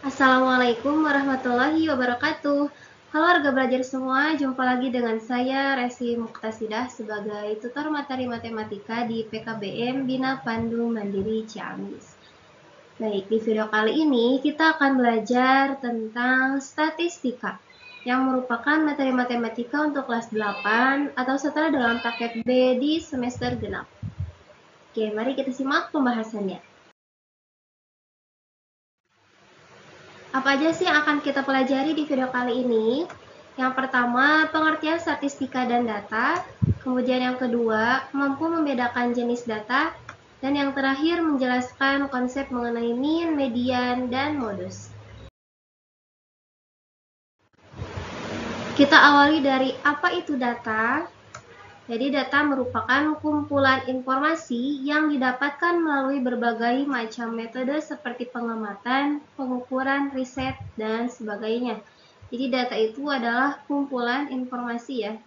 Assalamualaikum warahmatullahi wabarakatuh. Halo warga belajar semua, jumpa lagi dengan saya Resi Muktasidah sebagai tutor materi matematika di PKBM Bina Pandu Mandiri Ciamis. Baik, di video kali ini kita akan belajar tentang statistika yang merupakan materi matematika untuk kelas 8 atau setara dalam paket B di semester genap. Oke, mari kita simak pembahasannya. Apa aja sih yang akan kita pelajari di video kali ini? Yang pertama, pengertian statistika dan data. Kemudian yang kedua, mampu membedakan jenis data. Dan yang terakhir, menjelaskan konsep mengenai mean, median, dan modus. Kita awali dari apa itu data. Jadi data merupakan kumpulan informasi yang didapatkan melalui berbagai macam metode seperti pengamatan, pengukuran, riset, dan sebagainya. Jadi data itu adalah kumpulan informasi ya.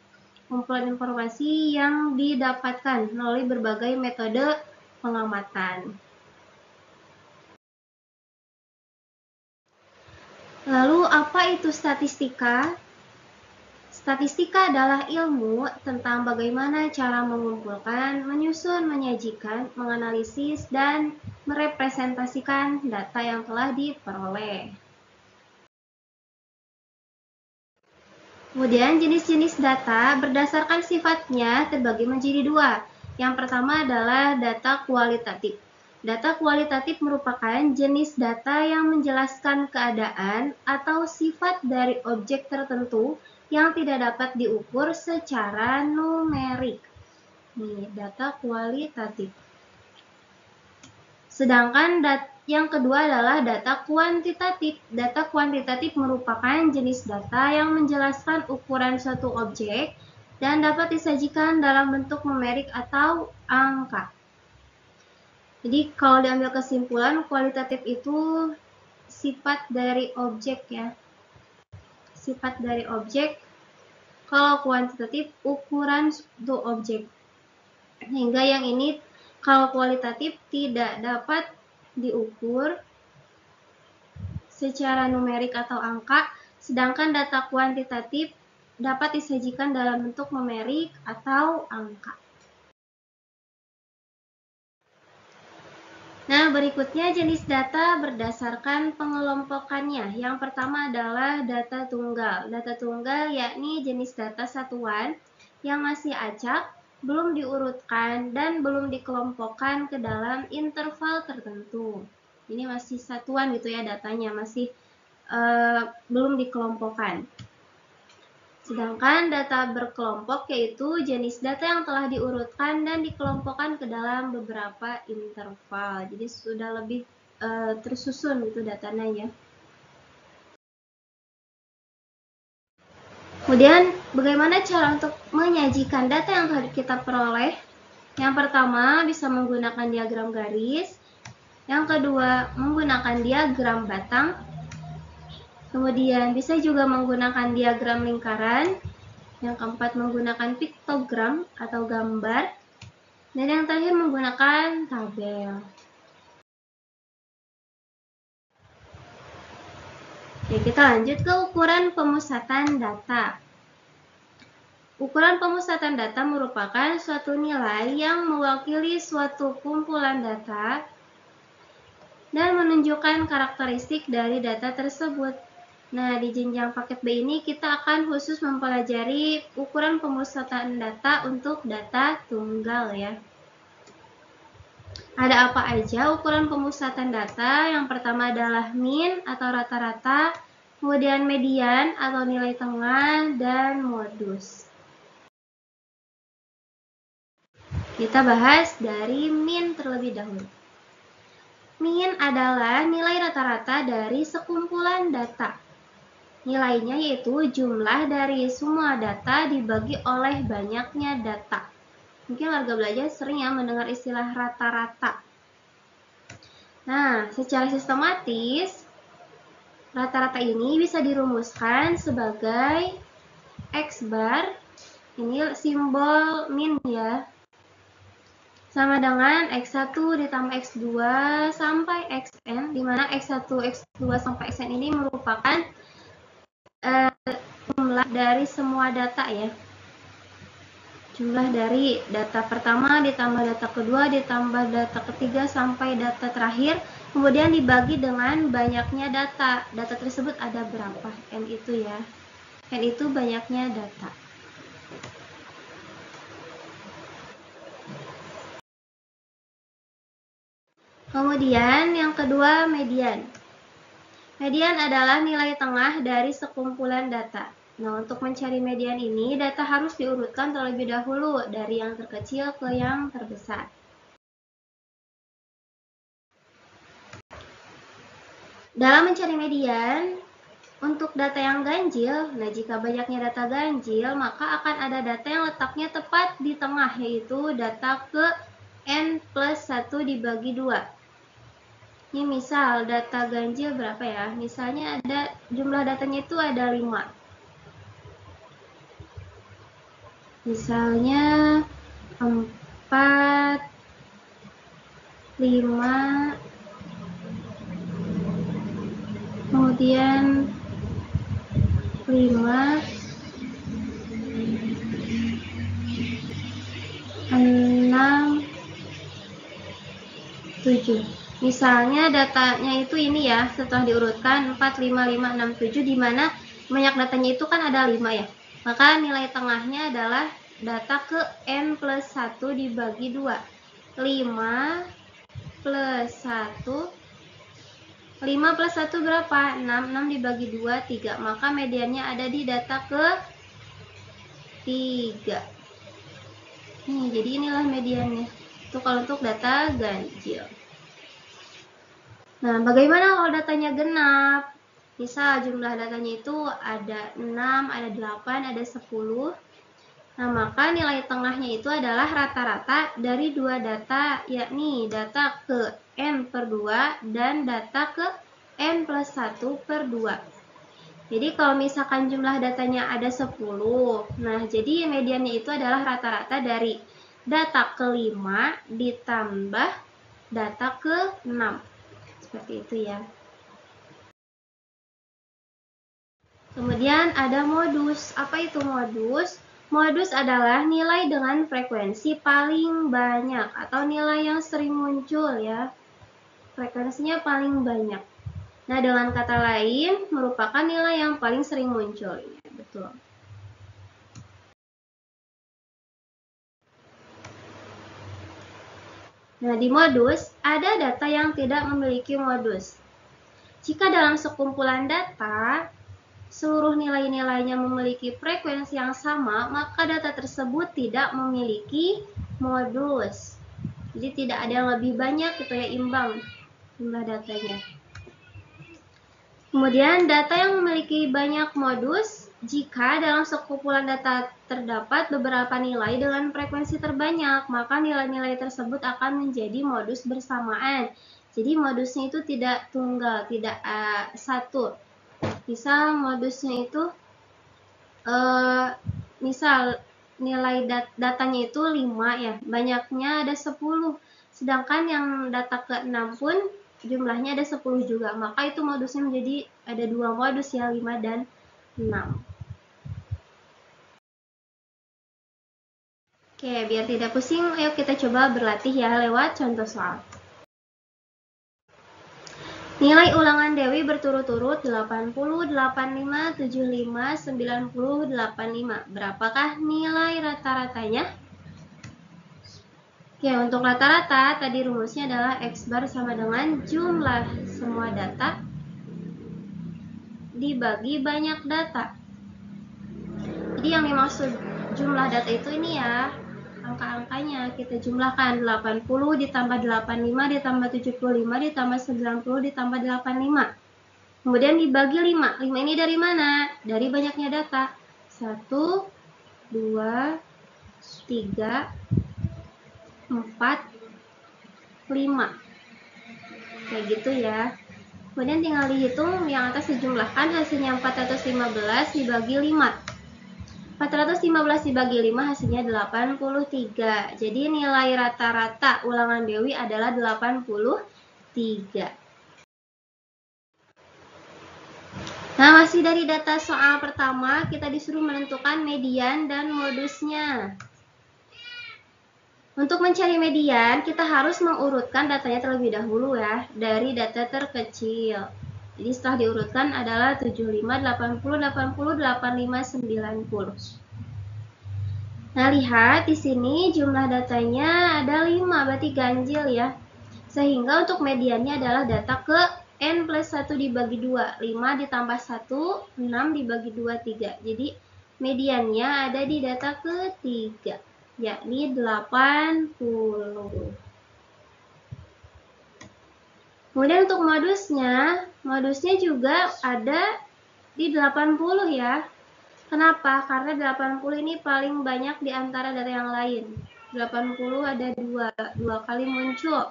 Kumpulan informasi yang didapatkan melalui berbagai metode pengamatan. Lalu apa itu statistika? Statistika adalah ilmu tentang bagaimana cara mengumpulkan, menyusun, menyajikan, menganalisis, dan merepresentasikan data yang telah diperoleh. Kemudian jenis-jenis data berdasarkan sifatnya terbagi menjadi dua. Yang pertama adalah data kualitatif. Data kualitatif merupakan jenis data yang menjelaskan keadaan atau sifat dari objek tertentu yang tidak dapat diukur secara numerik. Nih, data kualitatif. Sedangkan yang kedua adalah data kuantitatif. Data kuantitatif merupakan jenis data yang menjelaskan ukuran suatu objek dan dapat disajikan dalam bentuk numerik atau angka. Jadi kalau diambil kesimpulan, kualitatif itu sifat dari objek ya. Sifat dari objek. Kalau kuantitatif, ukuran suatu objek. Hingga yang ini kalau kualitatif tidak dapat diukur secara numerik atau angka, sedangkan data kuantitatif dapat disajikan dalam bentuk numerik atau angka. Nah, berikutnya jenis data berdasarkan pengelompokannya. Yang pertama adalah data tunggal. Data tunggal yakni jenis data satuan yang masih acak, belum diurutkan, dan belum dikelompokkan ke dalam interval tertentu. Ini masih satuan gitu ya datanya, masih belum dikelompokkan. Sedangkan data berkelompok yaitu jenis data yang telah diurutkan dan dikelompokkan ke dalam beberapa interval. Jadi sudah lebih tersusun gitu datanya ya. Kemudian bagaimana cara untuk menyajikan data yang telah kita peroleh? Yang pertama bisa menggunakan diagram garis. Yang kedua menggunakan diagram batang. Kemudian bisa juga menggunakan diagram lingkaran. Yang keempat menggunakan piktogram atau gambar. Dan yang terakhir menggunakan tabel. Oke, kita lanjut ke ukuran pemusatan data. Ukuran pemusatan data merupakan suatu nilai yang mewakili suatu kumpulan data dan menunjukkan karakteristik dari data tersebut. Nah, di jenjang paket B ini kita akan khusus mempelajari ukuran pemusatan data untuk data tunggal ya. Ada apa aja ukuran pemusatan data? Yang pertama adalah mean atau rata-rata, kemudian median atau nilai tengah, dan modus. Kita bahas dari mean terlebih dahulu. Mean adalah nilai rata-rata dari sekumpulan data. Nilainya yaitu jumlah dari semua data dibagi oleh banyaknya data. Mungkin warga belajar sering ya mendengar istilah rata-rata. Nah, secara sistematis, rata-rata ini bisa dirumuskan sebagai X bar, ini simbol mean ya. sama dengan X1 ditambah X2 sampai Xn, di mana X1, X2 sampai Xn ini merupakan jumlah dari semua data ya. Jumlah dari data pertama ditambah data kedua ditambah data ketiga sampai data terakhir, kemudian dibagi dengan banyaknya data. Data tersebut ada berapa? N itu ya. N itu banyaknya data. Kemudian yang kedua, median. Median adalah nilai tengah dari sekumpulan data. Nah, untuk mencari median ini, data harus diurutkan terlebih dahulu dari yang terkecil ke yang terbesar. Dalam mencari median, untuk data yang ganjil, nah jika banyaknya data ganjil, maka akan ada data yang letaknya tepat di tengah, yaitu data ke N plus 1 dibagi 2. Ini misal data ganjil berapa ya? Misalnya ada jumlah datanya itu ada 5. Misalnya 4, 5, kemudian 5, 6, 7. Misalnya datanya itu ini ya, setelah diurutkan 4, 5, 5, 6, 7, di mana banyak datanya itu kan ada 5 ya. Maka nilai tengahnya adalah data ke N plus 1 dibagi 2. 5 plus 1, 5 plus 1 berapa? 6, 6 dibagi 2, 3. Maka mediannya ada di data ke 3. Jadi inilah mediannya. Itu kalau untuk data ganjil. Nah, bagaimana kalau datanya genap? Misal jumlah datanya itu ada 6, ada 8, ada 10. Nah, maka nilai tengahnya itu adalah rata-rata dari dua data, yakni data ke N per 2 dan data ke N plus 1 per 2. Jadi kalau misalkan jumlah datanya ada 10, nah jadi mediannya itu adalah rata-rata dari data ke 5 ditambah data ke 6. Seperti itu ya. Kemudian ada modus. Apa itu modus? Modus adalah nilai dengan frekuensi paling banyak atau nilai yang sering muncul ya. Frekuensinya paling banyak. Nah, dengan kata lain merupakan nilai yang paling sering muncul. Ya, betul. Nah, di modus ada data yang tidak memiliki modus. Jika dalam sekumpulan data seluruh nilai-nilainya memiliki frekuensi yang sama, maka data tersebut tidak memiliki modus. Jadi tidak ada yang lebih banyak gitu ya, imbang jumlah datanya. Kemudian data yang memiliki banyak modus jika dalam sekumpulan data terdapat beberapa nilai dengan frekuensi terbanyak, maka nilai-nilai tersebut akan menjadi modus bersamaan. Jadi modusnya itu tidak tunggal, tidak satu. Misal modusnya itu misal nilai datanya itu 5 ya, banyaknya ada 10. Sedangkan yang data ke-6 pun jumlahnya ada 10 juga. Maka itu modusnya menjadi ada 2 modus ya, 5 dan 6. Oke, biar tidak pusing, ayo kita coba berlatih ya lewat contoh soal. Nilai ulangan Dewi berturut-turut 80, 85, 75, 90, 85. Berapakah nilai rata-ratanya? Oke, untuk rata-rata tadi rumusnya adalah X bar sama dengan jumlah semua data dibagi banyak data. Jadi yang dimaksud jumlah data itu ini ya, angka-angkanya kita jumlahkan 80 ditambah 85 ditambah 75 ditambah 90 ditambah 85. Kemudian dibagi 5. 5 ini dari mana? Dari banyaknya data. 1, 2, 3, 4, 5. Kayak gitu ya. Kemudian tinggal dihitung yang atas dijumlahkan, hasilnya 415 dibagi 5. 415 dibagi 5 hasilnya 83. Jadi nilai rata-rata ulangan Dewi adalah 83. Nah, masih dari data soal pertama, kita disuruh menentukan median dan modusnya. Untuk mencari median, kita harus mengurutkan datanya terlebih dahulu ya, dari data terkecil. Jadi setelah diurutkan adalah 75, 80, 80, 85, 90. Nah, lihat di sini jumlah datanya ada 5, berarti ganjil ya. Sehingga untuk mediannya adalah data ke N plus 1 dibagi 2, 5 ditambah 1, 6 dibagi 2, 3. Jadi mediannya ada di data ketiga, yakni 80. Kemudian untuk modusnya juga ada di 80 ya. Kenapa? Karena 80 ini paling banyak di antara dari yang lain. 80 ada dua kali muncul.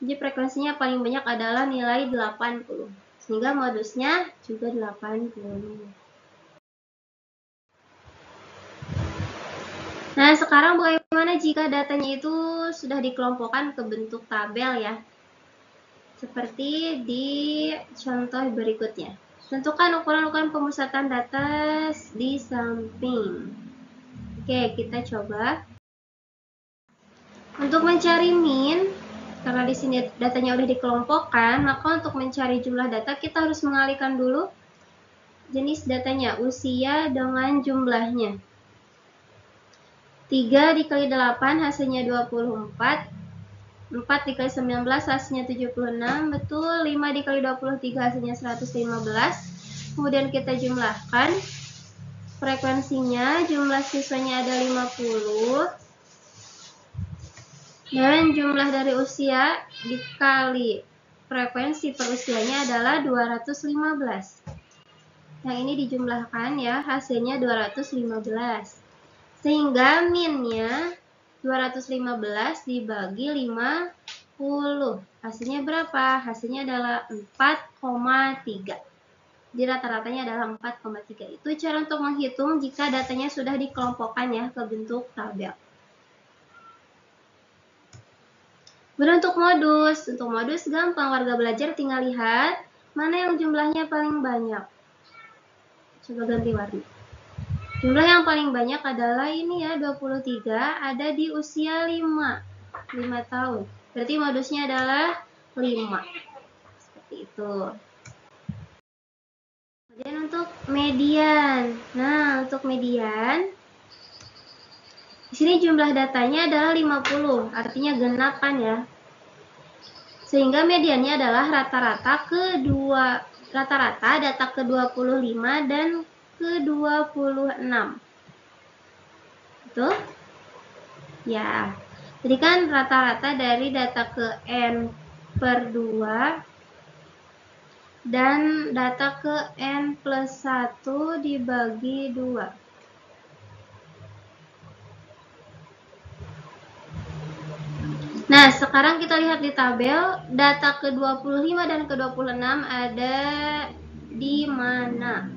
Jadi frekuensinya paling banyak adalah nilai 80. Sehingga modusnya juga 80. Nah, sekarang bagaimana jika datanya itu sudah dikelompokkan ke bentuk tabel ya? Seperti di contoh berikutnya. Tentukan ukuran-ukuran pemusatan data di samping. Oke, kita coba. Untuk mencari min, karena di sini datanya udah dikelompokkan, maka untuk mencari jumlah data kita harus mengalihkan dulu jenis datanya, usia dengan jumlahnya. 3 dikali 8 hasilnya 24. 4 dikali 19 hasilnya 76, betul. 5 dikali 23 hasilnya 115. Kemudian kita jumlahkan. Frekuensinya, jumlah siswanya ada 50. Dan jumlah dari usia dikali frekuensi per usianya adalah 215. Yang ini dijumlahkan ya, hasilnya 215. Sehingga minnya 215 dibagi 50. Hasilnya berapa? Hasilnya adalah 4,3. Jadi rata-ratanya adalah 4,3. Itu cara untuk menghitung jika datanya sudah dikelompokkan ya ke bentuk tabel. Kemudian untuk modus gampang, warga belajar tinggal lihat mana yang jumlahnya paling banyak. Coba ganti warna. Jumlah yang paling banyak adalah ini ya, 23, ada di usia 5 tahun. Berarti modusnya adalah 5. Seperti itu. Kemudian untuk median. Nah, untuk median, di sini jumlah datanya adalah 50, artinya genap kan ya. Sehingga mediannya adalah rata-rata data ke-25 dan ke-26. Betul? Ya. Jadi kan rata-rata dari data ke N per 2 dan data ke N plus 1 dibagi 2. Nah, sekarang kita lihat di tabel, data ke-25 dan ke-26 ada di mana?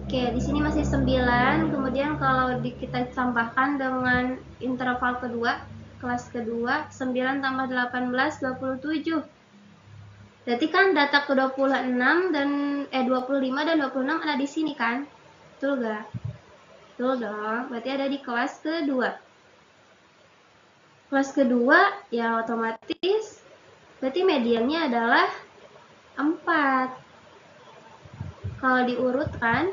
Oke, di sini masih 9, kemudian kalau kita tambahkan dengan interval kedua, kelas kedua, 9 tambah 18, 27. Berarti kan data ke-26 dan 25 dan 26 ada di sini kan? Betul gak? Betul dong, berarti ada di kelas kedua. Kelas kedua ya otomatis berarti mediannya adalah 4. Kalau diurutkan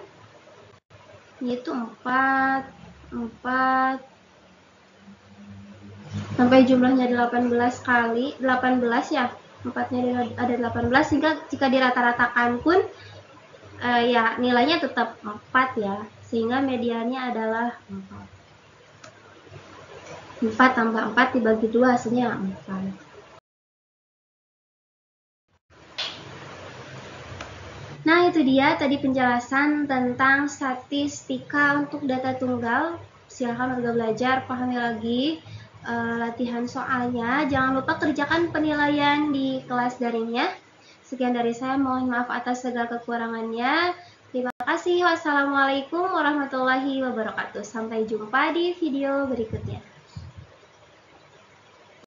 yaitu 4 sampai jumlahnya 18 kali 18 ya, 4-nya ada 18, sehingga jika dirata-ratakan pun ya nilainya tetap 4 ya, sehingga mediannya adalah 4. 4 tambah 4 dibagi 2 hasilnya 4. Nah, itu dia tadi penjelasan tentang statistika untuk data tunggal. Silahkan warga belajar, pahami lagi latihan soalnya. Jangan lupa kerjakan penilaian di kelas daringnya. Sekian dari saya, mohon maaf atas segala kekurangannya. Terima kasih. kasih. Wassalamualaikum warahmatullahi wabarakatuh. Sampai jumpa di video berikutnya.